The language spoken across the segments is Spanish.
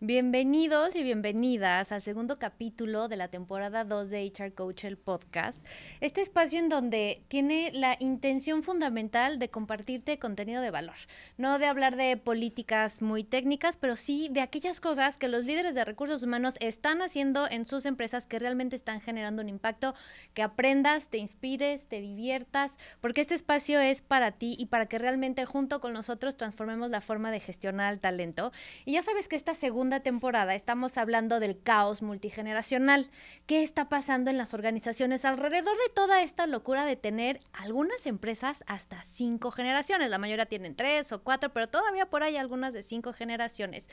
Bienvenidos y bienvenidas al segundo capítulo de la temporada 2 de HR Coach, el podcast. Este espacio en donde tiene la intención fundamental de compartirte contenido de valor. No de hablar de políticas muy técnicas, pero sí de aquellas cosas que los líderes de recursos humanos están haciendo en sus empresas que realmente están generando un impacto, que aprendas, te inspires, te diviertas, porque este espacio es para ti y para que realmente junto con nosotros transformemos la forma de gestionar el talento. Y ya sabes que esta segunda temporada estamos hablando del caos multigeneracional. ¿Qué está pasando en las organizaciones alrededor de toda esta locura de tener algunas empresas hasta 5 generaciones? La mayoría tienen 3 o 4, pero todavía por ahí algunas de 5 generaciones.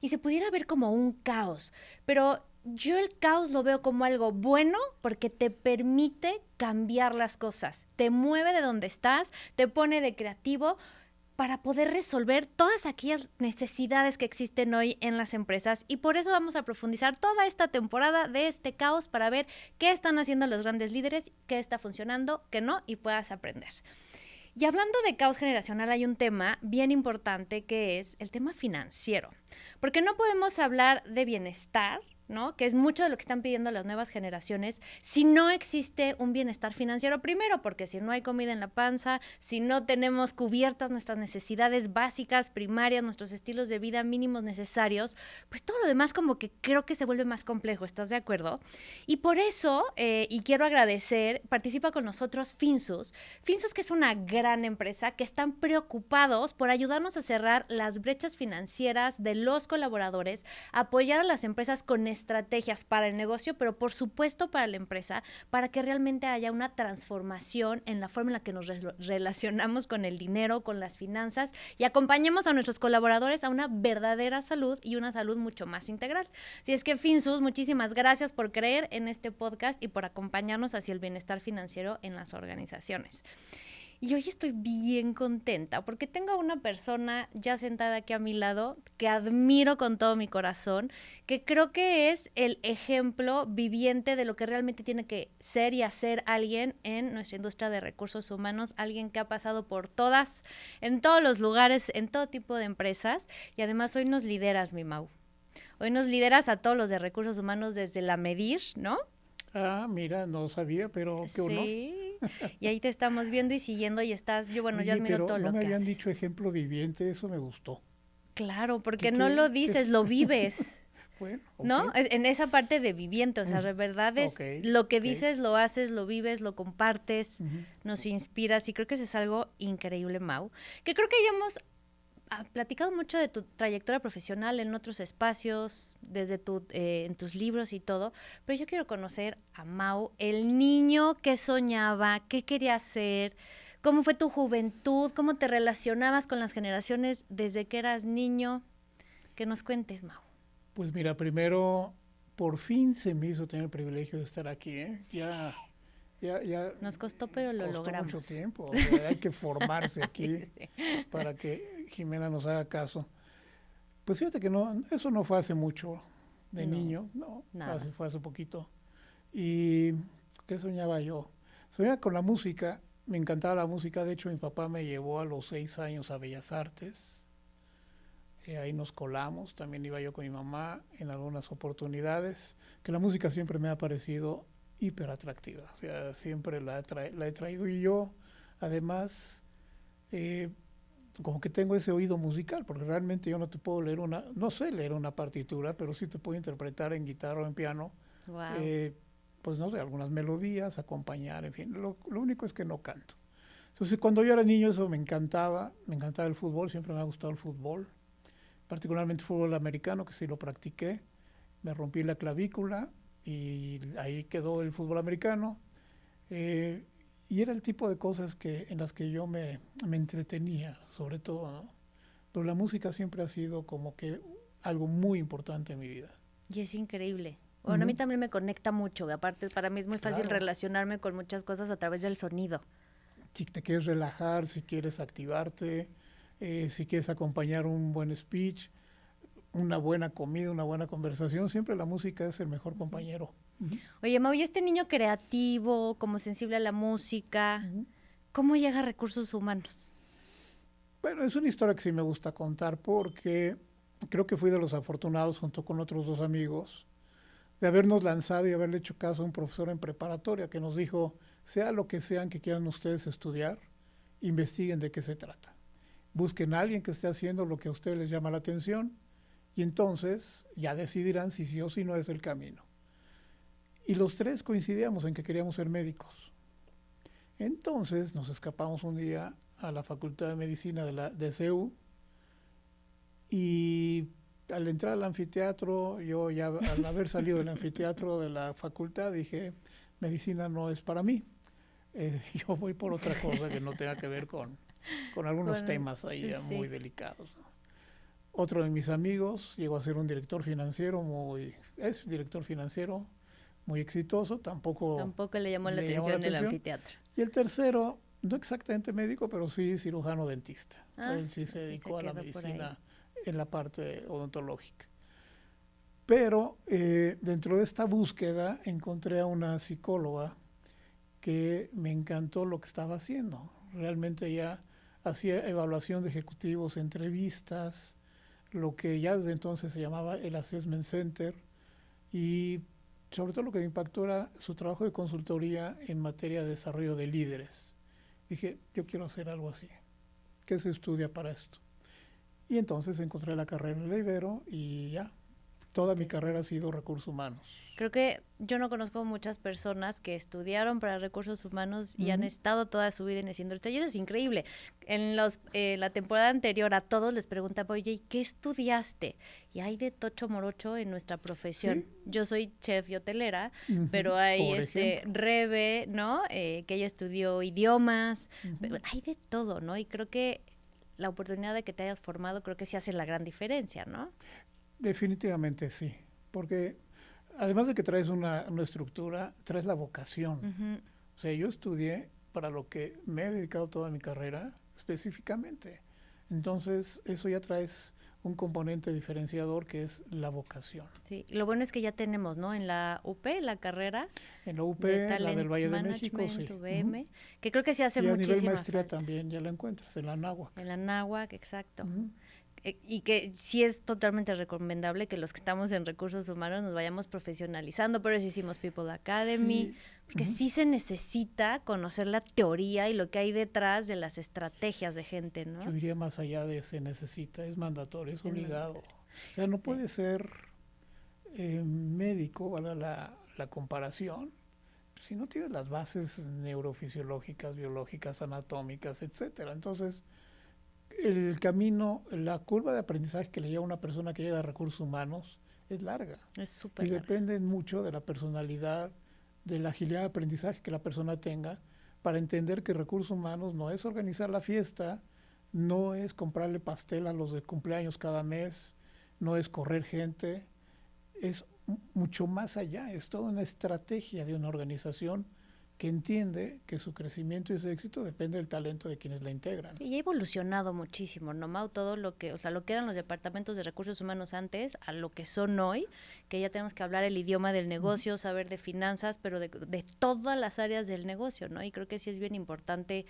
Y se pudiera ver como un caos, pero yo el caos lo veo como algo bueno porque te permite cambiar las cosas, te mueve de donde estás, te pone de creativo, para poder resolver todas aquellas necesidades que existen hoy en las empresas. Y por eso vamos a profundizar toda esta temporada de este caos para ver qué están haciendo los grandes líderes, qué está funcionando, qué no, y puedas aprender. Y hablando de caos generacional, hay un tema bien importante que es el tema financiero. Porque no podemos hablar de bienestar, ¿no? Que es mucho de lo que están pidiendo las nuevas generaciones, si no existe un bienestar financiero. Primero, porque si no hay comida en la panza, si no tenemos cubiertas nuestras necesidades básicas, primarias, nuestros estilos de vida mínimos necesarios, pues todo lo demás como que creo que se vuelve más complejo, ¿estás de acuerdo? Y por eso, y quiero agradecer, participa con nosotros Finsus. Finsus, que es una gran empresa, que están preocupados por ayudarnos a cerrar las brechas financieras de los colaboradores, apoyar a las empresas con estrategias para el negocio, pero por supuesto para la empresa, para que realmente haya una transformación en la forma en la que nos relacionamos con el dinero, con las finanzas, y acompañemos a nuestros colaboradores a una verdadera salud y una salud mucho más integral. Así es que, Finsus, muchísimas gracias por creer en este podcast y por acompañarnos hacia el bienestar financiero en las organizaciones. Y hoy estoy bien contenta porque tengo a una persona ya sentada aquí a mi lado que admiro con todo mi corazón, que creo que es el ejemplo viviente de lo que realmente tiene que ser y hacer alguien en nuestra industria de recursos humanos, alguien que ha pasado por todas, en todos los lugares, en todo tipo de empresas, y además hoy nos lideras, mi Mau. Hoy nos lideras a todos los de recursos humanos desde la Medir, ¿no? Ah, mira, no sabía, pero qué honor. Sí, y ahí te estamos viendo y siguiendo y estás, yo Oye, admiro pero todo no lo me que habían dicho haces. ejemplo viviente, eso me gustó. Claro, porque no lo ¿Qué dices, es? lo vives, Bueno, ok. ¿no? En esa parte de viviente, o sea, de verdad Ok, es lo que ok. dices, lo haces, lo vives, lo compartes, Ujú. nos inspiras y creo que eso es algo increíble, Mau, que creo que ya hemos platicado mucho de tu trayectoria profesional en otros espacios, desde en tus libros y todo, pero yo quiero conocer a Mau, el niño que soñaba, qué quería hacer, cómo fue tu juventud, cómo te relacionabas con las generaciones desde que eras niño. Que nos cuentes, Mau. Pues mira, primero, por fin se me hizo tener el privilegio de estar aquí, ¿eh? Ya Nos costó, pero lo costó mucho logramos. tiempo. O sea, hay que formarse aquí para que Jimena nos haga caso. Pues fíjate que no, eso no fue hace mucho de No, niño, no, nada. fue hace poquito. ¿Y qué soñaba yo? Soñaba con la música, me encantaba la música, de hecho mi papá me llevó a los 6 años a Bellas Artes, ahí nos colamos, también iba yo con mi mamá en algunas oportunidades, que la música siempre me ha parecido hiper atractiva, o sea, siempre la he traído y yo además eh, como que tengo ese oído musical, porque realmente yo no te puedo leer no sé leer una partitura, pero sí te puedo interpretar en guitarra o en piano, Wow. eh, pues no sé, algunas melodías, acompañar, en fin, lo único es que no canto. Entonces cuando yo era niño eso me encantaba el fútbol, siempre me ha gustado el fútbol, particularmente el fútbol americano, que sí lo practiqué, me rompí la clavícula y ahí quedó el fútbol americano. eh, y era el tipo de cosas en las que yo me entretenía, sobre todo, ¿no? Pero la música siempre ha sido como que algo muy importante en mi vida. Y es increíble. Bueno, a mí Ujú. también me conecta mucho. Aparte, para mí es muy fácil Claro, relacionarme con muchas cosas a través del sonido. si te quieres relajar, si quieres activarte, si quieres acompañar un buen speech, una buena comida, una buena conversación, siempre la música es el mejor compañero. Ujú. Oye, Mau, y este niño creativo, como sensible a la música, Ujú. ¿cómo llega a recursos humanos? Bueno, es una historia que sí me gusta contar porque creo que fui de los afortunados, junto con otros 2 amigos, de habernos lanzado y haberle hecho caso a un profesor en preparatoria que nos dijo, sea lo que sean que quieran ustedes estudiar, investiguen de qué se trata. Busquen a alguien que esté haciendo lo que a ustedes les llama la atención y entonces ya decidirán si sí o si no es el camino. Y los 3 coincidíamos en que queríamos ser médicos. Entonces nos escapamos un día a la Facultad de Medicina de CEU y al entrar al anfiteatro, yo ya al haber salido del anfiteatro de la facultad dije, medicina no es para mí. Yo voy por otra cosa que no tenga que ver con algunos temas ahí ya muy delicados, ¿no? Otro de mis amigos llegó a ser un director financiero, es director financiero muy exitoso, tampoco le llamó la atención el anfiteatro. Y el tercero, no exactamente médico, pero sí cirujano dentista. Él sí se dedicó a la medicina en la parte odontológica. Pero dentro de esta búsqueda encontré a una psicóloga que me encantó lo que estaba haciendo. Realmente ya hacía evaluación de ejecutivos, entrevistas, lo que ya desde entonces se llamaba el Assessment Center, y sobre todo lo que me impactó era su trabajo de consultoría en materia de desarrollo de líderes. Dije, yo quiero hacer algo así. ¿Qué se estudia para esto? Y entonces encontré la carrera en la Ibero y ya, toda mi carrera ha sido recursos humanos. Creo que yo no conozco muchas personas que estudiaron para recursos humanos y han estado toda su vida haciendo esto. Y eso es increíble. En la temporada anterior a todos les preguntaba, oye, ¿y qué estudiaste? Y hay de tocho morocho en nuestra profesión. ¿Sí? Yo soy chef y hotelera, pero hay Rebe, ¿no? Que ella estudió idiomas. Pero hay de todo, ¿no? Y creo que la oportunidad de que te hayas formado, creo que sí hace la gran diferencia, ¿no? Definitivamente sí, porque además de que traes una estructura, traes la vocación. O sea, yo estudié para lo que me he dedicado toda mi carrera específicamente. Entonces, eso ya traes un componente diferenciador que es la vocación. Sí, lo bueno es que ya tenemos, ¿no? En la UP, la carrera. En la UP, la del Valle de México, sí. UVM, que creo que se hace muchísima falta. Y a nivel maestría también ya la encuentras, en la Anáhuac. En la Anáhuac, exacto. Y que sí es totalmente recomendable que los que estamos en recursos humanos nos vayamos profesionalizando. Por eso hicimos People Academy, sí. Porque sí se necesita conocer la teoría y lo que hay detrás de las estrategias de gente, ¿no? Yo diría más allá de se necesita, es mandatorio, es obligado. O sea, no puede ser médico, valga la comparación, si no tienes las bases neurofisiológicas, biológicas, anatómicas, etcétera. Entonces, el camino, la curva de aprendizaje que le lleva a una persona que llega a recursos humanos es larga. Es súper larga. Y depende mucho de la personalidad, de la agilidad de aprendizaje que la persona tenga para entender que recursos humanos no es organizar la fiesta, no es comprarle pastel a los de cumpleaños cada mes, no es correr gente, es mucho más allá, es toda una estrategia de una organización que entiende que su crecimiento y su éxito depende del talento de quienes la integran. Y ha evolucionado muchísimo, ¿no, Mau? Todo lo que, o sea, lo que eran los departamentos de recursos humanos antes a lo que son hoy, que ya tenemos que hablar el idioma del negocio, saber de finanzas, pero de todas las áreas del negocio, ¿no? Y creo que sí es bien importante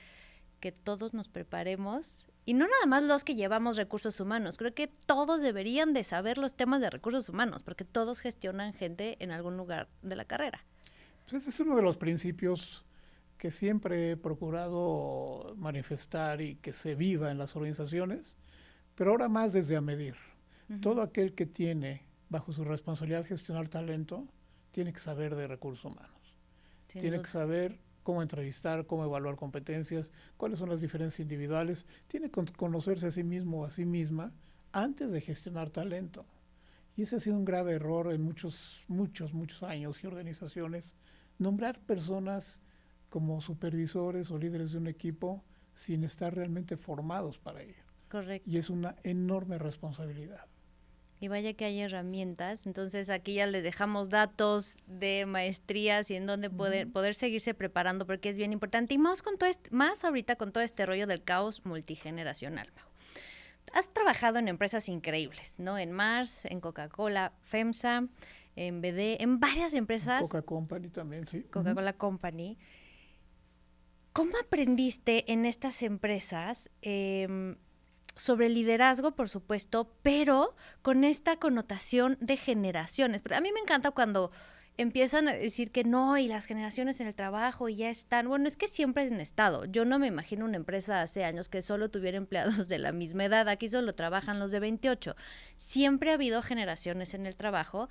que todos nos preparemos, y no nada más los que llevamos recursos humanos, creo que todos deberían de saber los temas de recursos humanos, porque todos gestionan gente en algún lugar de la carrera. Pues ese es uno de los principios que siempre he procurado manifestar y que se viva en las organizaciones, pero ahora más desde a medir. Todo aquel que tiene bajo su responsabilidad gestionar talento, tiene que saber de recursos humanos. Tiene que saber cómo entrevistar, cómo evaluar competencias, cuáles son las diferencias individuales. Tiene que conocerse a sí mismo o a sí misma antes de gestionar talento. Y ese ha sido un grave error en muchos años y organizaciones. Nombrar personas como supervisores o líderes de un equipo sin estar realmente formados para ello. Correcto. Y es una enorme responsabilidad. Y vaya que hay herramientas. Entonces aquí ya les dejamos datos de maestrías y en dónde poder seguirse preparando, porque es bien importante. Y más ahorita con todo este rollo del caos multigeneracional, Mau. Has trabajado en empresas increíbles, ¿no? En Mars, en Coca-Cola, FEMSA, en BD, en varias empresas. Coca Company también, sí. Coca-Cola Company. ¿Cómo aprendiste en estas empresas sobre liderazgo, por supuesto, pero con esta connotación de generaciones. Pero a mí me encanta cuando empiezan a decir que no, y las generaciones en el trabajo y ya están. Bueno, es que siempre han estado. Yo no me imagino una empresa hace años que solo tuviera empleados de la misma edad. Aquí solo trabajan los de 28. Siempre ha habido generaciones en el trabajo.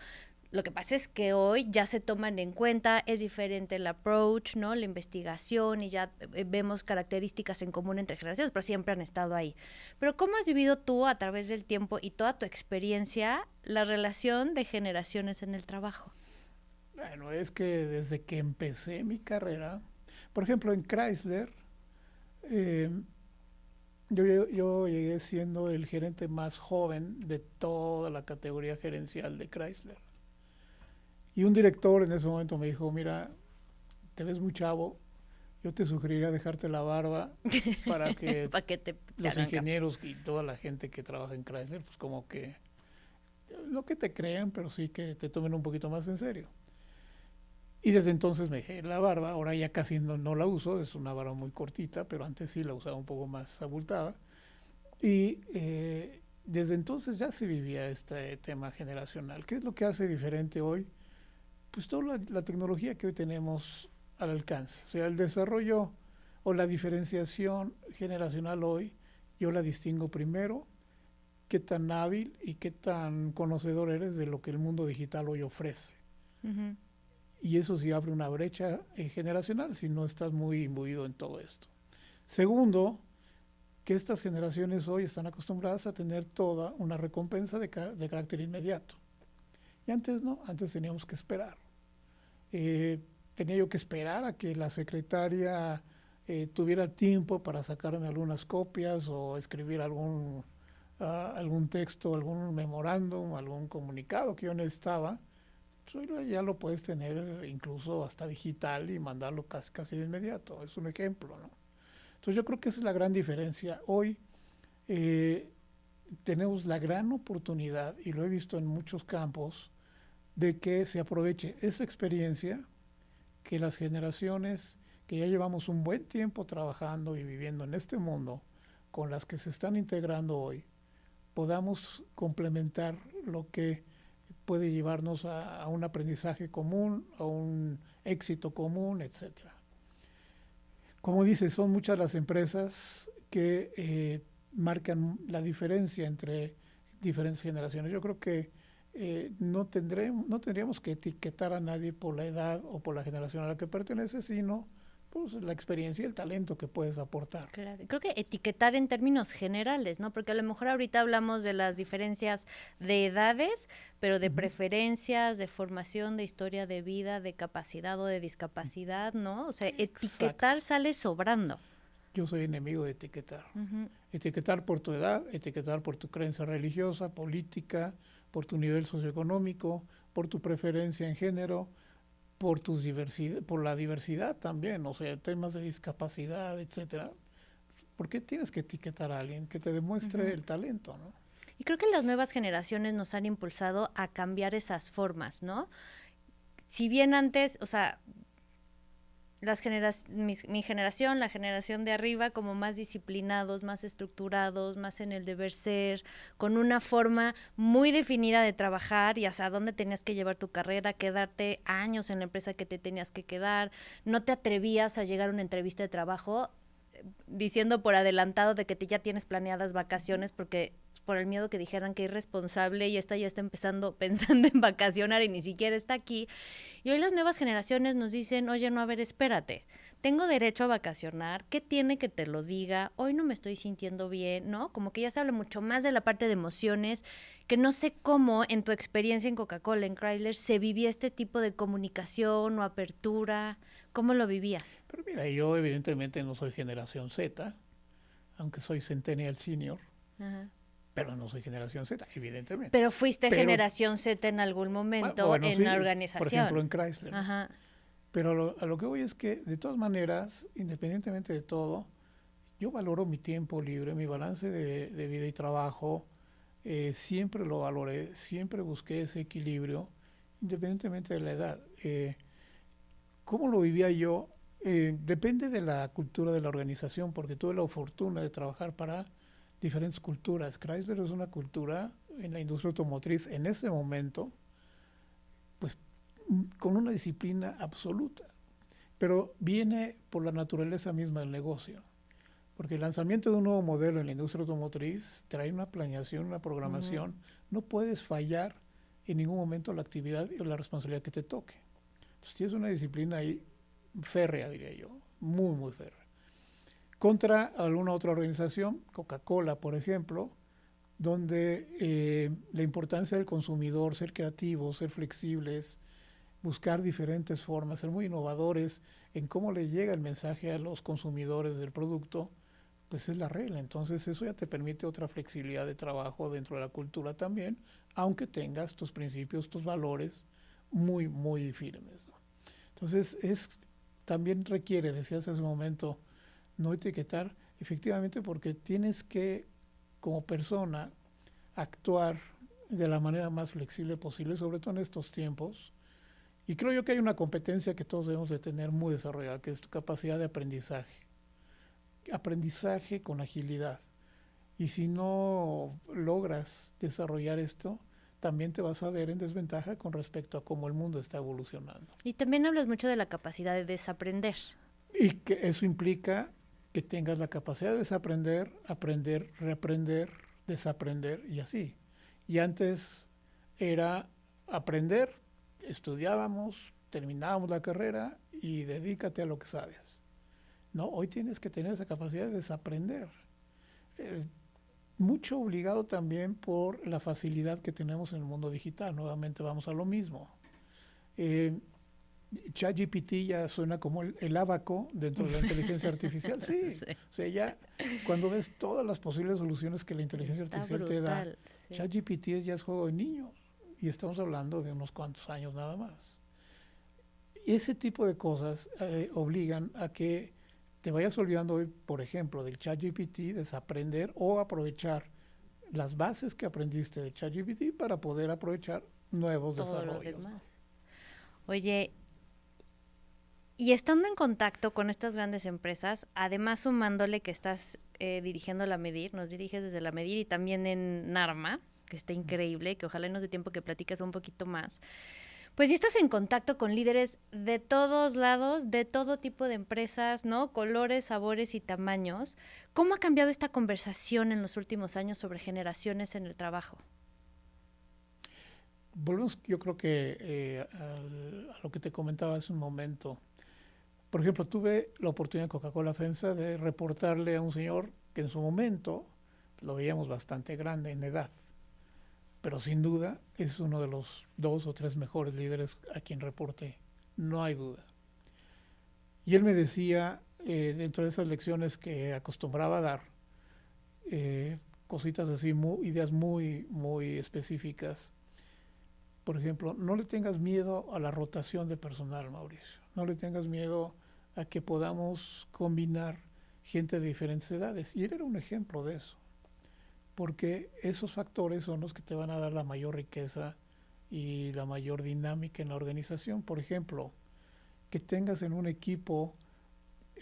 Lo que pasa es que hoy ya se toman en cuenta, es diferente el approach, ¿no? La investigación, y ya vemos características en común entre generaciones, pero siempre han estado ahí. Pero ¿cómo has vivido tú a través del tiempo y toda tu experiencia la relación de generaciones en el trabajo? Bueno, es que desde que empecé mi carrera, por ejemplo, en Chrysler, eh, yo llegué siendo el gerente más joven de toda la categoría gerencial de Chrysler. Y un director en ese momento me dijo, mira, te ves muy chavo, yo te sugeriría dejarte la barba para que Para que te los hagan caso. ingenieros y toda la gente que trabaja en Chrysler, pues como que, no que te crean, pero sí que te tomen un poquito más en serio. Y desde entonces me dejé la barba, ahora ya casi no la uso, es una barba muy cortita, pero antes sí la usaba un poco más abultada. Y desde entonces ya se vivía este tema generacional. ¿Qué es lo que hace diferente hoy? Pues toda la tecnología que hoy tenemos al alcance. O sea, el desarrollo o la diferenciación generacional hoy, yo la distingo primero, qué tan hábil y qué tan conocedor eres de lo que el mundo digital hoy ofrece. Uh-huh. Y eso sí abre una brecha generacional si no estás muy imbuido en todo esto. Segundo, que estas generaciones hoy están acostumbradas a tener toda una recompensa de carácter inmediato. Y antes no, antes teníamos que esperar. Tenía yo que esperar a que la secretaria tuviera tiempo para sacarme algunas copias o escribir algún texto, algún memorándum, algún comunicado que yo necesitaba. Pues hoy ya lo puedes tener incluso hasta digital y mandarlo casi de inmediato. Es un ejemplo, ¿no? Entonces yo creo que esa es la gran diferencia. Hoy eh, tenemos la gran oportunidad, y lo he visto en muchos campos, de que se aproveche esa experiencia que las generaciones que ya llevamos un buen tiempo trabajando y viviendo en este mundo, con las que se están integrando hoy, podamos complementar lo que puede llevarnos a un aprendizaje común, a un éxito común, etcétera. Como dices, son muchas las empresas que marcan la diferencia entre diferentes generaciones. Yo creo que no tendríamos que etiquetar a nadie por la edad o por la generación a la que pertenece, sino pues, la experiencia y el talento que puedes aportar. Claro, creo que etiquetar en términos generales, ¿no? Porque a lo mejor ahorita hablamos de las diferencias de edades, pero de preferencias, de formación, de historia de vida, de capacidad o de discapacidad, ¿no? O sea, etiquetar Exacto. sale sobrando. Yo soy enemigo de etiquetar. Ujú. Etiquetar por tu edad, etiquetar por tu creencia religiosa, política, por tu nivel socioeconómico, por tu preferencia en género, por la diversidad también, o sea, temas de discapacidad, etcétera. ¿Por qué tienes que etiquetar a alguien que te demuestre Ujú. el talento, no? Y creo que las nuevas generaciones nos han impulsado a cambiar esas formas, ¿no? Si bien antes, o sea, mi generación, la generación de arriba, como más disciplinados, más estructurados, más en el deber ser, con una forma muy definida de trabajar y hasta dónde tenías que llevar tu carrera, quedarte años en la empresa que te tenías que quedar, no te atrevías a llegar a una entrevista de trabajo diciendo por adelantado de que ya tienes planeadas vacaciones porque por el miedo que dijeran que es irresponsable y esta ya está empezando pensando en vacacionar y ni siquiera está aquí. Y hoy las nuevas generaciones nos dicen, oye, no, a ver, espérate, tengo derecho a vacacionar, ¿qué tiene que te lo diga? Hoy no me estoy sintiendo bien, ¿no? Como que ya se habla mucho más de la parte de emociones, que no sé cómo en tu experiencia en Coca-Cola, en Chrysler, se vivía este tipo de comunicación o apertura, ¿cómo lo vivías? Pero mira, yo evidentemente no soy generación Z, aunque soy Centennial Senior, Ajá. pero no soy generación Z, evidentemente. Pero fuiste Pero, generación Z en algún momento bueno, en la sí, por ejemplo organización. en Chrysler, ¿no? Ajá. Pero a lo que voy es que, de todas maneras, independientemente de todo, yo valoro mi tiempo libre, mi balance de vida y trabajo, siempre lo valoré, siempre busqué ese equilibrio, independientemente de la edad. ¿Cómo lo vivía yo? Depende de la cultura de la organización, porque tuve la fortuna de trabajar para diferentes culturas. Chrysler es una cultura en la industria automotriz en ese momento, pues con una disciplina absoluta, pero viene por la naturaleza misma del negocio, porque el lanzamiento de un nuevo modelo en la industria automotriz trae una planeación, una programación, no puedes fallar en ningún momento la actividad o la responsabilidad que te toque. Entonces tienes una disciplina ahí férrea, diría yo, muy, muy férrea. Contra alguna otra organización, Coca-Cola, por ejemplo, donde la importancia del consumidor, ser creativos, ser flexibles, buscar diferentes formas, ser muy innovadores en cómo le llega el mensaje a los consumidores del producto, pues es la regla. Entonces eso ya te permite otra flexibilidad de trabajo dentro de la cultura también, aunque tengas tus principios, tus valores muy, muy firmes, ¿no? Entonces también requiere, decías hace un momento, no etiquetar, efectivamente, porque tienes que, como persona, actuar de la manera más flexible posible, sobre todo en estos tiempos. Y creo yo que hay una competencia que todos debemos de tener muy desarrollada, que es tu capacidad de aprendizaje. Aprendizaje con agilidad. Y si no logras desarrollar esto, también te vas a ver en desventaja con respecto a cómo el mundo está evolucionando. Y también hablas mucho de la capacidad de desaprender. Y que eso implica que tengas la capacidad de desaprender, aprender, reaprender, desaprender y así. Y antes era aprender, estudiábamos, terminábamos la carrera y dedícate a lo que sabes. No, hoy tienes que tener esa capacidad de desaprender. Mucho obligado también por la facilidad que tenemos en el mundo digital. Nuevamente vamos a lo mismo. ChatGPT ya suena como el abaco dentro de la inteligencia artificial. Sí, sí. O sea, ya cuando ves todas las posibles soluciones que la inteligencia artificial brutal, te da, sí. ChatGPT ya es juego de niños y estamos hablando de unos cuantos años nada más. Ese tipo de cosas obligan a que te vayas olvidando hoy, por ejemplo, del ChatGPT, desaprender o aprovechar las bases que aprendiste de ChatGPT para poder aprovechar nuevos todo desarrollos. Lo demás. Oye, y estando en contacto con estas grandes empresas, además sumándole que estás dirigiendo la Medir, nos diriges desde la Medir y también en Narma, que está increíble, que ojalá nos dé tiempo que platiques un poquito más. Pues si estás en contacto con líderes de todos lados, de todo tipo de empresas, ¿no? Colores, sabores y tamaños. ¿Cómo ha cambiado esta conversación en los últimos años sobre generaciones en el trabajo? Volvemos, yo creo que a lo que te comentaba hace un momento. Por ejemplo, tuve la oportunidad en Coca-Cola FEMSA de reportarle a un señor que en su momento lo veíamos bastante grande en edad, pero sin duda es uno de los 2 o 3 mejores líderes a quien reporté, no hay duda. Y él me decía, dentro de esas lecciones que acostumbraba a dar, cositas así, ideas muy, muy específicas. Por ejemplo, no le tengas miedo a la rotación de personal, Mauricio. No le tengas miedo a que podamos combinar gente de diferentes edades. Y él era un ejemplo de eso. Porque esos factores son los que te van a dar la mayor riqueza y la mayor dinámica en la organización. Por ejemplo, que tengas en un equipo,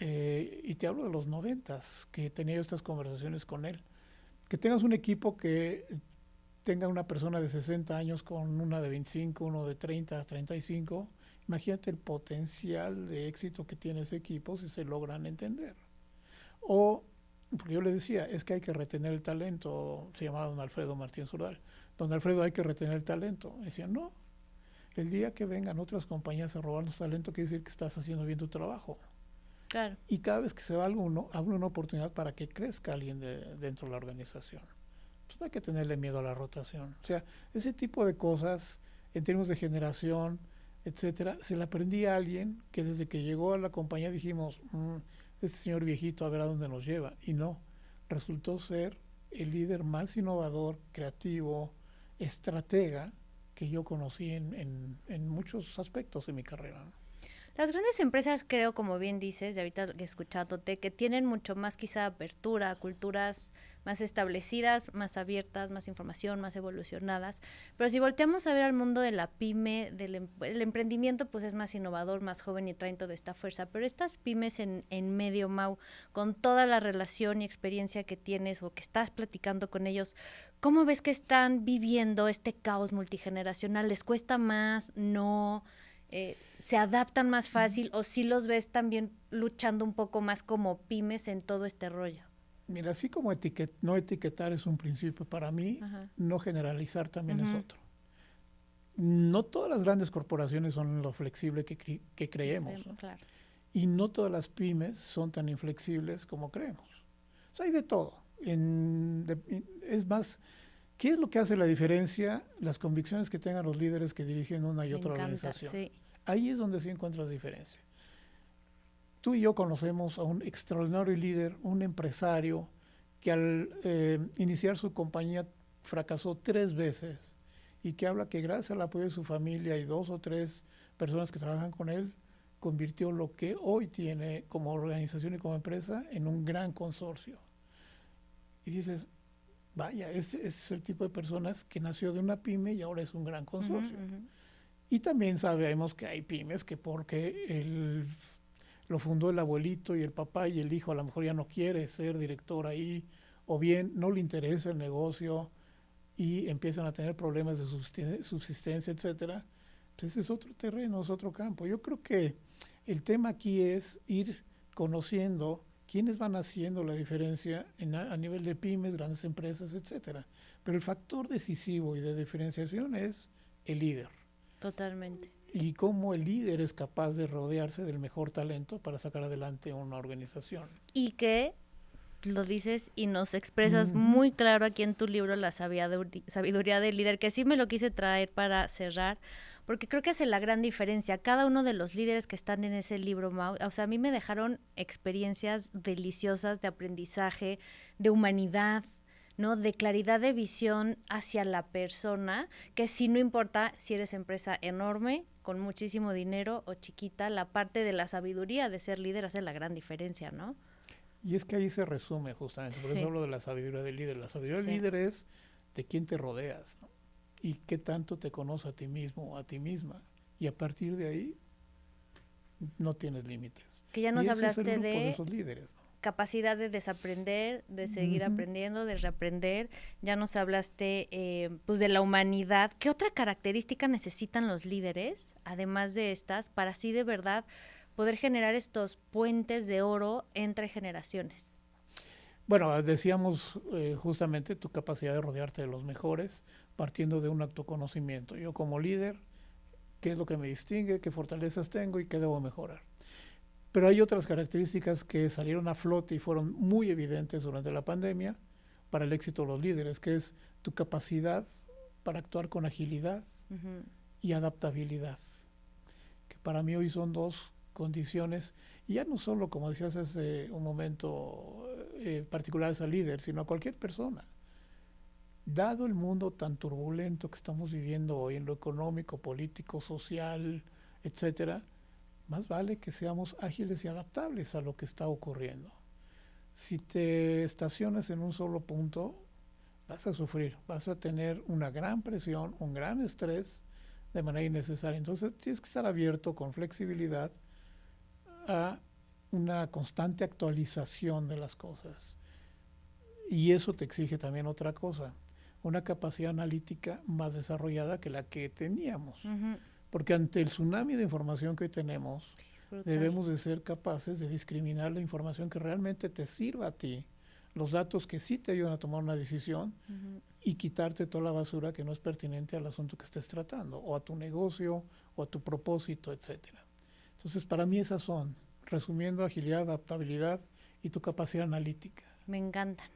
y te hablo de los 90s, que tenía estas conversaciones con él, que tengas un equipo que tenga una persona de 60 años con una de 25, uno de 30, 35, imagínate el potencial de éxito que tiene ese equipo si se logran entender. O, porque yo le decía, es que hay que retener el talento, se llamaba don Alfredo Martín Zurdal, don Alfredo, hay que retener el talento. Me decía, no, el día que vengan otras compañías a robarnos talento quiere decir que estás haciendo bien tu trabajo. Claro. Y cada vez que se va alguno, abre una oportunidad para que crezca alguien dentro de la organización. Pues no hay que tenerle miedo a la rotación. O sea, ese tipo de cosas, en términos de generación, etcétera, se le aprendí a alguien que desde que llegó a la compañía dijimos, este señor viejito a ver a dónde nos lleva. Y no, resultó ser el líder más innovador, creativo, estratega que yo conocí en muchos aspectos de mi carrera, ¿no? Las grandes empresas, creo, como bien dices, y ahorita escuchándote, que tienen mucho más quizá apertura, culturas más establecidas, más abiertas, más información, más evolucionadas. Pero si volteamos a ver al mundo de la pyme, el emprendimiento, pues es más innovador, más joven y traen toda esta fuerza. Pero estas pymes en medio, Mau, con toda la relación y experiencia que tienes o que estás platicando con ellos, ¿cómo ves que están viviendo este caos multigeneracional? ¿Les cuesta más? ¿No? ¿Se adaptan más fácil o sí los ves también luchando un poco más como pymes en todo este rollo? Mira, así como no etiquetar es un principio para mí, Ajá. no generalizar también es Ujú. otro. No todas las grandes corporaciones son lo flexible que creemos, ¿no? Claro. Y no todas las pymes son tan inflexibles como creemos. O sea, hay de todo. Es más, ¿qué es lo que hace la diferencia? Las convicciones que tengan los líderes que dirigen una y Me otra encanta, organización. sí. Ahí es donde sí encuentras diferencia. Tú y yo conocemos a un extraordinario líder, un empresario, que al iniciar su compañía fracasó 3 veces y que habla que gracias al apoyo de su familia y 2 o 3 personas que trabajan con él, convirtió lo que hoy tiene como organización y como empresa en un gran consorcio. Y dices, vaya, ese es el tipo de personas que nació de una pyme y ahora es un gran consorcio. Ujú, ujú. Y también sabemos que hay pymes que porque lo fundó el abuelito y el papá y el hijo a lo mejor ya no quiere ser director ahí, o bien no le interesa el negocio y empiezan a tener problemas de subsistencia, etcétera. Entonces es otro terreno, es otro campo. Yo creo que el tema aquí es ir conociendo quiénes van haciendo la diferencia a nivel de pymes, grandes empresas, etcétera. Pero el factor decisivo y de diferenciación es el líder. Totalmente. Y cómo el líder es capaz de rodearse del mejor talento para sacar adelante una organización. Y que lo dices y nos expresas Ujú. muy claro aquí en tu libro La sabiduría del líder, que sí me lo quise traer para cerrar, porque creo que hace la gran diferencia. Cada uno de los líderes que están en ese libro, Mau, o sea, a mí me dejaron experiencias deliciosas de aprendizaje, de humanidad, ¿no? De claridad de visión hacia la persona, que sí no importa si eres empresa enorme, con muchísimo dinero o chiquita, la parte de la sabiduría de ser líder hace la gran diferencia, ¿no? Y es que ahí se resume justamente, por eso Sí, hablo de la sabiduría del líder. La sabiduría del sí. líder es de quién te rodeas, ¿no? Y qué tanto te conoce a ti mismo o a ti misma. Y a partir de ahí no tienes límites. Que ya Y nos ese es el hablaste grupo de de esos líderes, ¿no? capacidad de desaprender, de seguir Ujú. aprendiendo, de reaprender. Ya nos hablaste pues de la humanidad. ¿Qué otra característica necesitan los líderes, además de estas, para así de verdad poder generar estos puentes de oro entre generaciones? Bueno, decíamos justamente tu capacidad de rodearte de los mejores, partiendo de un autoconocimiento. Yo como líder, ¿qué es lo que me distingue? ¿Qué fortalezas tengo y qué debo mejorar? Pero hay otras características que salieron a flote y fueron muy evidentes durante la pandemia para el éxito de los líderes, que es tu capacidad para actuar con agilidad Uh-huh. y adaptabilidad, que para mí hoy son 2 condiciones, y ya no solo, como decías hace un momento, particulares al líder, sino a cualquier persona. Dado el mundo tan turbulento que estamos viviendo hoy en lo económico, político, social, etcétera, más vale que seamos ágiles y adaptables a lo que está ocurriendo. Si te estacionas en un solo punto, vas a sufrir, vas a tener una gran presión, un gran estrés de manera innecesaria. Entonces tienes que estar abierto con flexibilidad a una constante actualización de las cosas. Y eso te exige también otra cosa, una capacidad analítica más desarrollada que la que teníamos. Uh-huh. Porque ante el tsunami de información que hoy tenemos, debemos de ser capaces de discriminar la información que realmente te sirva a ti, los datos que sí te ayudan a tomar una decisión Uh-huh. y quitarte toda la basura que no es pertinente al asunto que estés tratando, o a tu negocio, o a tu propósito, etcétera. Entonces, para mí esas son, resumiendo, agilidad, adaptabilidad y tu capacidad analítica. Me encantan.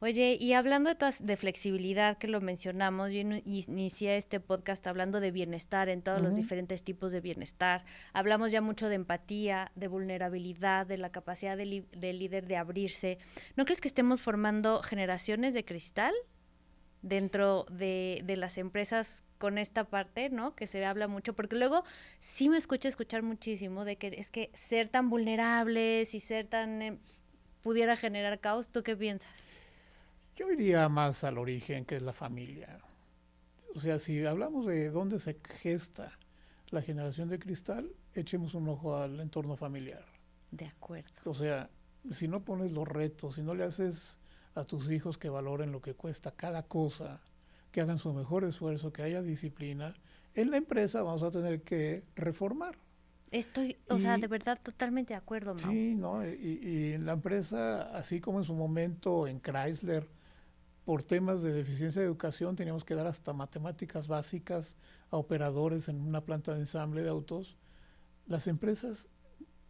Oye, y hablando de flexibilidad que lo mencionamos, yo inicié este podcast hablando de bienestar en todos los diferentes tipos de bienestar. Hablamos ya mucho de empatía, de vulnerabilidad, de la capacidad del líder de abrirse. ¿No crees que estemos formando generaciones de cristal dentro de las empresas con esta parte, ¿no? Que se habla mucho, porque luego sí me escuchar muchísimo de que es que ser tan vulnerables y ser tan pudiera generar caos. ¿Tú qué piensas? Yo iría más al origen, que es la familia. O sea, si hablamos de dónde se gesta la generación de cristal, echemos un ojo al entorno familiar. De acuerdo. O sea, si no pones los retos, si no le haces a tus hijos que valoren lo que cuesta cada cosa, que hagan su mejor esfuerzo, que haya disciplina, en la empresa vamos a tener que reformar. Estoy, o sea, de verdad totalmente de acuerdo, Mau. Sí, ¿no? Y en la empresa, así como en su momento en Chrysler, por temas de deficiencia de educación teníamos que dar hasta matemáticas básicas a operadores en una planta de ensamble de autos. Las empresas,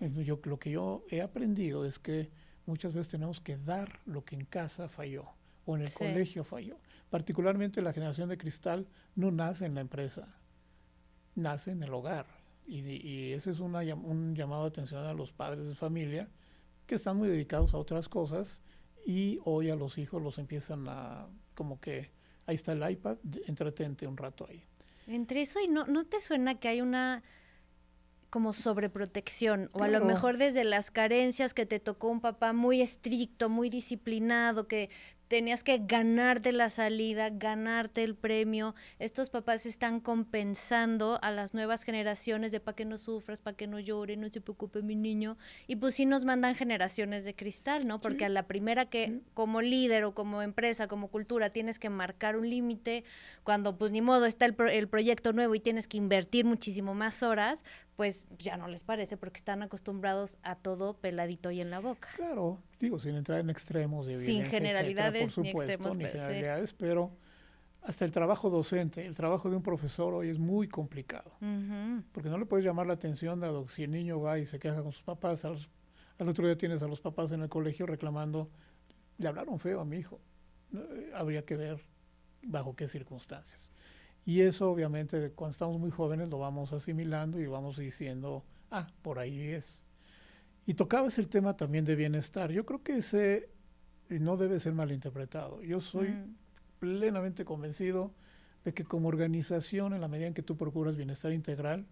lo que yo he aprendido es que muchas veces tenemos que dar lo que en casa falló o en el Sí. colegio falló. Particularmente la generación de cristal no nace en la empresa, nace en el hogar. Y ese es un llamado de atención a los padres de familia que están muy dedicados a otras cosas y hoy a los hijos los empiezan a, como que, ahí está el iPad, entretente un rato ahí. Entre eso y ¿no te suena que hay una como sobreprotección? O a lo Claro. mejor desde las carencias que te tocó un papá muy estricto, muy disciplinado, que tenías que ganarte la salida, ganarte el premio. Estos papás están compensando a las nuevas generaciones de para que no sufras, para que no llore, no se preocupe mi niño. Y pues sí nos mandan generaciones de cristal, ¿no? Porque Sí, a la primera que sí. como líder o como empresa, como cultura, tienes que marcar un límite, cuando pues ni modo está el proyecto nuevo y tienes que invertir muchísimo más horas, pues ya no les parece porque están acostumbrados a todo peladito y en la boca. Claro, digo, sin entrar en extremos de Sin violencia, etcétera, generalidades por ni supuesto, extremos, ni pero sí. generalidades, pero hasta el trabajo docente, el trabajo de un profesor hoy es muy complicado, Ujú. porque no le puedes llamar la atención dado que si el niño va y se queja con sus papás, al otro día tienes a los papás en el colegio reclamando, le hablaron feo a mi hijo. Habría que ver bajo qué circunstancias. Y eso obviamente cuando estamos muy jóvenes lo vamos asimilando y vamos diciendo, por ahí es. Y tocabas el tema también de bienestar. Yo creo que ese no debe ser malinterpretado. Yo soy plenamente convencido de que como organización, en la medida en que tú procuras bienestar integral,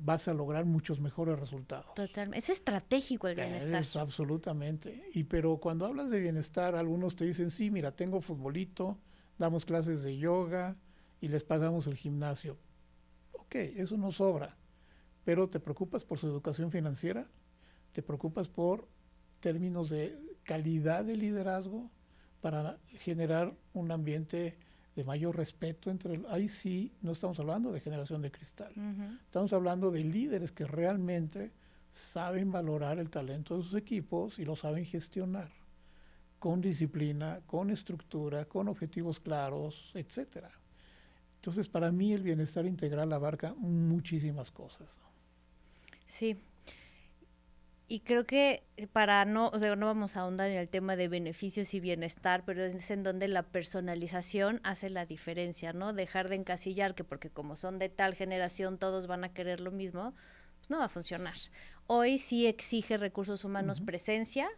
vas a lograr muchos mejores resultados. Totalmente. Es estratégico el bienestar. Es absolutamente. Pero cuando hablas de bienestar, algunos te dicen, sí, mira, tengo futbolito, damos clases de yoga y les pagamos el gimnasio. Ok, eso no sobra. Pero ¿te preocupas por su educación financiera? ¿Te preocupas por términos de calidad de liderazgo para generar un ambiente de mayor respeto entre ahí sí no estamos hablando de generación de cristal. Estamos hablando de líderes que realmente saben valorar el talento de sus equipos y lo saben gestionar con disciplina, con estructura, con objetivos claros, etcétera. Entonces, para mí el bienestar integral abarca muchísimas cosas, ¿no? Sí. Y creo que para no, o sea, no vamos a ahondar en el tema de beneficios y bienestar, pero es en donde la personalización hace la diferencia, ¿no? Dejar de encasillar que porque como son de tal generación todos van a querer lo mismo, pues no va a funcionar. Hoy sí exige recursos humanos presencia,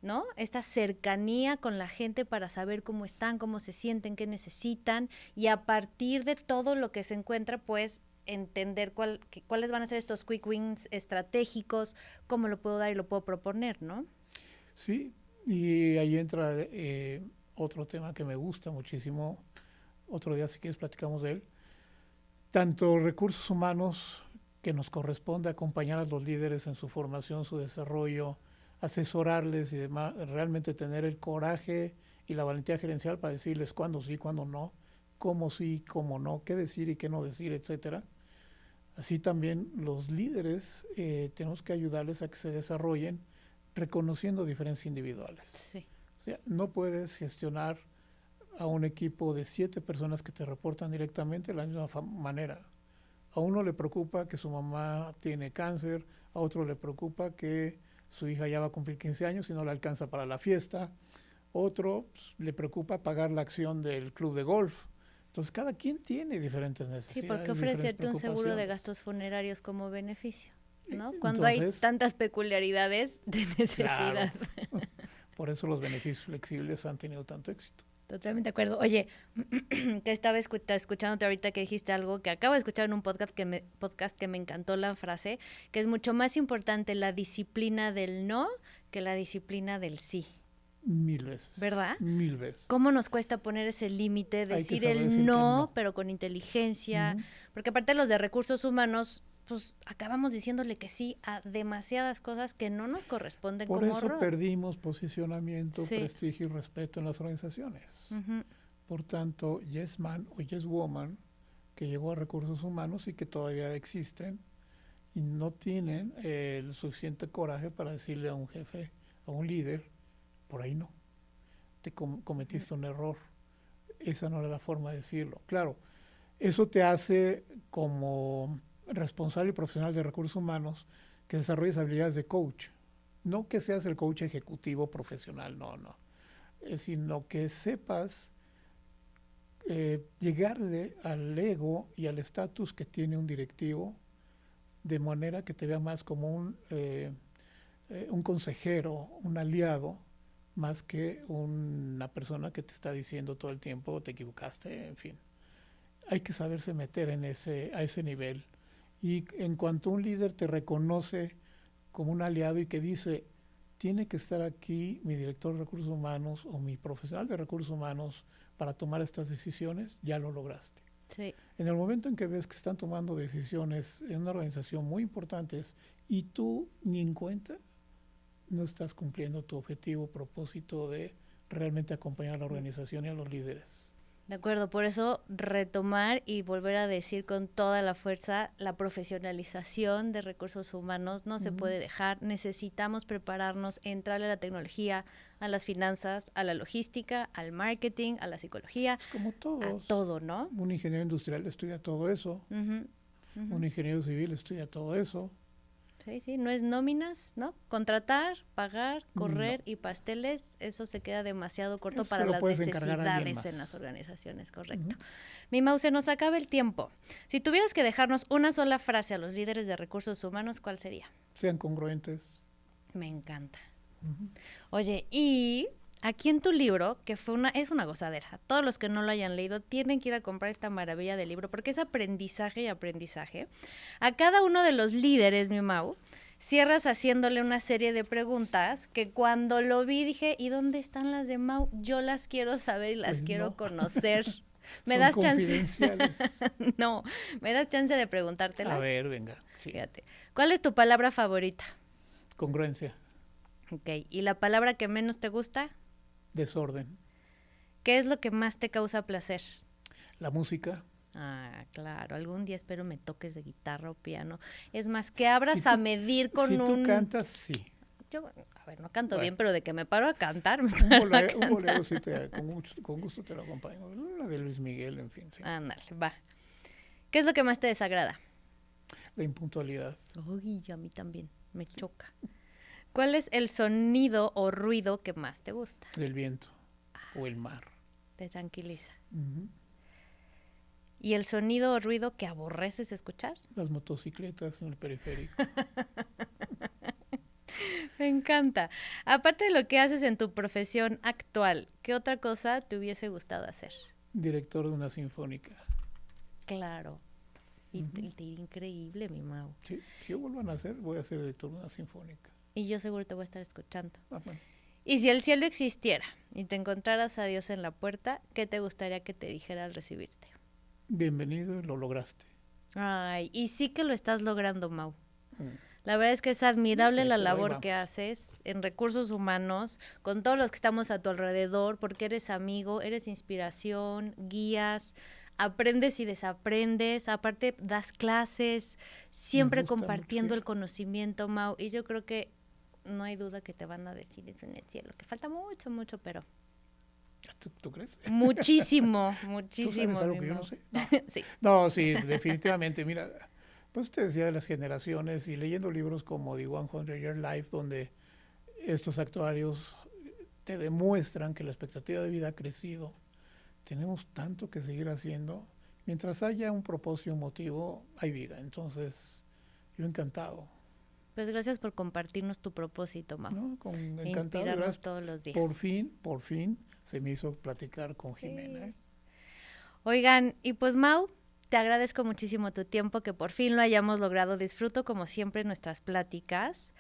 ¿no? Esta cercanía con la gente para saber cómo están, cómo se sienten, qué necesitan, y a partir de todo lo que se encuentra, pues entender cuáles van a ser estos quick wins estratégicos, cómo lo puedo dar y lo puedo proponer, ¿no? Sí, y ahí entra otro tema que me gusta muchísimo. Otro día, si quieres, platicamos de él. Tanto recursos humanos, que nos corresponde acompañar a los líderes en su formación, su desarrollo, asesorarles y demás, realmente tener el coraje y la valentía gerencial para decirles cuándo sí, cuándo no, cómo sí, cómo no, qué decir y qué no decir, etcétera. Así también los líderes tenemos que ayudarles a que se desarrollen reconociendo diferencias individuales. Sí. O sea, no puedes gestionar a un equipo de 7 personas que te reportan directamente de la misma manera. A uno le preocupa que su mamá tiene cáncer, a otro le preocupa que su hija ya va a cumplir 15 años y no le alcanza para la fiesta, otro pues, le preocupa pagar la acción del club de golf. Entonces, cada quien tiene diferentes necesidades. Sí, porque ofrecerte un seguro de gastos funerarios como beneficio, ¿no? Cuando Entonces, hay tantas peculiaridades de necesidad. Claro. Por eso los beneficios flexibles han tenido tanto éxito. Totalmente de acuerdo. Oye, que estaba escuchándote ahorita que dijiste algo que acabo de escuchar en un podcast que me encantó la frase, que es mucho más importante la disciplina del no que la disciplina del sí. 1000 veces. ¿Verdad? 1000 veces. ¿Cómo nos cuesta poner ese límite, Hay que decir saber decir el que no, no. pero con inteligencia? Ujú. Porque aparte los de recursos humanos, pues acabamos diciéndole que sí a demasiadas cosas que no nos corresponden Por como eso rol. perdimos posicionamiento, Sí. prestigio y respeto en las organizaciones. Ujú. Por tanto, Yes Man o Yes Woman, que llegó a recursos humanos y que todavía existen, y no tienen el suficiente coraje para decirle a un jefe, a un líder, por ahí no, te cometiste un error. Esa no era la forma de decirlo. Claro, eso te hace como responsable y profesional de recursos humanos que desarrolles habilidades de coach. No que seas el coach ejecutivo profesional, no, no. Sino que sepas llegarle al ego y al estatus que tiene un directivo, de manera que te vea más como un consejero, un aliado, más que una persona que te está diciendo todo el tiempo te equivocaste, en fin. Hay que saberse meter a ese nivel. Y en cuanto un líder te reconoce como un aliado y que dice, tiene que estar aquí mi director de recursos humanos o mi profesional de recursos humanos para tomar estas decisiones, ya lo lograste. Sí. En el momento en que ves que están tomando decisiones en una organización muy importantes y tú ni en cuenta, no estás cumpliendo tu objetivo, propósito de realmente acompañar a la organización y a los líderes. De acuerdo, por eso retomar y volver a decir con toda la fuerza, la profesionalización de recursos humanos no se puede dejar. Necesitamos prepararnos, entrarle a la tecnología, a las finanzas, a la logística, al marketing, a la psicología, Como a todos. todo, ¿no? Un ingeniero industrial estudia todo eso. Ujú, ujú. Un ingeniero civil estudia todo eso. Sí, sí, no es nóminas, ¿no? Contratar, pagar, correr No. y pasteles, eso se queda demasiado corto Eso para se lo las puedes encargar a alguien necesidades en más. las organizaciones, correcto. Ujú. Mi Mau, se nos acaba el tiempo. Si tuvieras que dejarnos una sola frase a los líderes de recursos humanos, ¿cuál sería? Sean congruentes. Me encanta. Ujú. Oye, y aquí en tu libro, que es una gozadera, todos los que no lo hayan leído tienen que ir a comprar esta maravilla de libro porque es aprendizaje y aprendizaje. A cada uno de los líderes, mi Mau, cierras haciéndole una serie de preguntas que cuando lo vi dije, ¿y dónde están las de Mau? Yo las quiero saber y las Pues quiero no. conocer. ¿Me Son das chance? confidenciales. No, ¿me das chance de A preguntártelas? ver, venga. Sí. Fíjate. ¿Cuál es tu palabra favorita? Congruencia. Ok, ¿y la palabra que menos te gusta? Desorden. ¿Qué es lo que más te causa placer? La música. Ah, claro, algún día espero me toques de guitarra o piano. Es más, que abras Si a tú- medir con si un... tú cantas, sí. Yo, a ver, no canto Bueno. bien, pero de que me paro a cantar, me Un paro a bolero, un cantar. bolero sí con gusto te lo acompaño. La de Luis Miguel, en fin, sí. Ándale, va. ¿Qué es lo que más te desagrada? La impuntualidad. Uy, a mí también, me choca. ¿Cuál es el sonido o ruido que más te gusta? Del viento o el mar. Te tranquiliza. Ujú. ¿Y el sonido o ruido que aborreces escuchar? Las motocicletas en el periférico. Me encanta. Aparte de lo que haces en tu profesión actual, ¿qué otra cosa te hubiese gustado hacer? Director de una sinfónica. Claro. Y Ujú. te iría increíble, mi Mau. Sí, si yo vuelvo a nacer, voy a ser director de una sinfónica. Y yo seguro te voy a estar escuchando. Ah, bueno. Y si el cielo existiera y te encontraras a Dios en la puerta, ¿qué te gustaría que te dijera al recibirte? Bienvenido, lo lograste. Ay, y sí que lo estás logrando, Mau. Mm. La verdad es que es admirable Sí, la pero ahí labor vamos. que haces en recursos humanos, con todos los que estamos a tu alrededor, porque eres amigo, eres inspiración, guías, aprendes y desaprendes, aparte das clases, siempre gusta mucho, compartiendo sí. el conocimiento, Mau, y yo creo que no hay duda que te van a decir eso en el cielo, que falta mucho, mucho, pero ¿Tú crees? muchísimo, ¿Tú muchísimo. sabes algo mi que yo no Mau. sé? No. Sí. No, sí, definitivamente. Mira, pues te decía de las generaciones y leyendo libros como The 100 Year Life, donde estos actuarios te demuestran que la expectativa de vida ha crecido. Tenemos tanto que seguir haciendo. Mientras haya un propósito y un motivo, hay vida. Entonces, yo encantado, Pues gracias por compartirnos tu propósito, Mau. ¿no? E Encantado. inspirarnos Gracias. todos los días. Por fin se me hizo platicar con Jimena. ¿Eh? Oigan, y pues Mau, te agradezco muchísimo tu tiempo, que por fin lo hayamos logrado. Disfruto como siempre nuestras pláticas.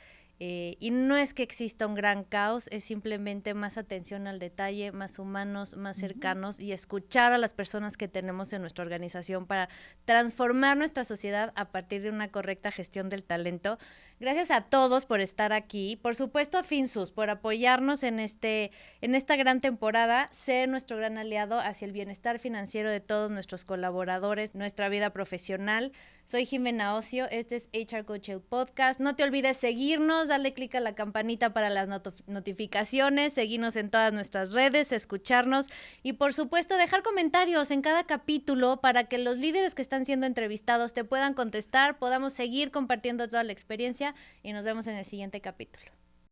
Y no es que exista un gran caos, es simplemente más atención al detalle, más humanos, más cercanos y escuchar a las personas que tenemos en nuestra organización para transformar nuestra sociedad a partir de una correcta gestión del talento. Gracias a todos por estar aquí, por supuesto a Finsus por apoyarnos en esta gran temporada, ser nuestro gran aliado hacia el bienestar financiero de todos nuestros colaboradores, nuestra vida profesional. Soy Jimena Ocio, este es HR Coach el Podcast. No te olvides seguirnos, darle clic a la campanita para las notificaciones, seguirnos en todas nuestras redes, escucharnos y por supuesto dejar comentarios en cada capítulo para que los líderes que están siendo entrevistados te puedan contestar, podamos seguir compartiendo toda la experiencia y nos vemos en el siguiente capítulo.